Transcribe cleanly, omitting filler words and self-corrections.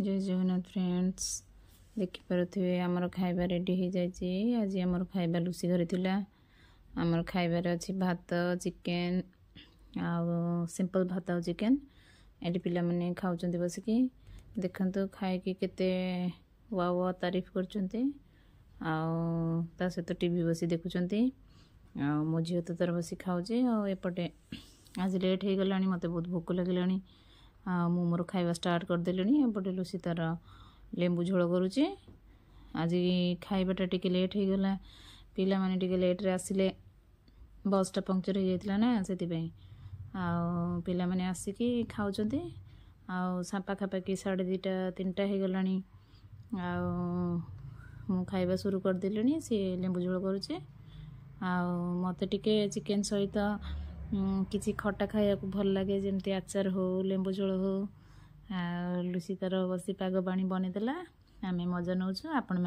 जय जगन्नाथ फ्रेंड्स देखिपे आमर खाइबा रेडी हो जाए। आज आमर खाइबा लुसी घर थिला। आमर खाइबार अच्छी भात चिकेन आ सिंपल भात और चिकेन ये पिला माने खाउचंती बसिकी देखंतु खाइकी केते वा वा तारीफ करचंती आ ता सहित टीवी बसी देखुचंती आ मो झील तो तार बसी खाऊचे आ एपटे आज लेट हो गलानी मते बहुत भोक लगिलानी मु मोर खाइबा स्टार्ट कर देलिनी। एपटे लुसी तार लेंबू झोल करुचे। आज खाइबाटा टिके लेट हो गला पिला माने टिके लेट रे आसिले बसटा पंक्चर हो जाइतला ना सेति पई आ पिला माने आसिकी खाउचंती आ पाखापाखि 2:30 3टा हो गलानी आ मु खाइबा शुरू कर देलिनी। से लेंबू झोल करुचे आ मते टिके चिकेन सहित किसी खटा खाया को भल लगे जमती आचार हो लेंबू झोल हो लुसी तार बसी पाग पानी बनेदेला आमे मजा नौछु। आपण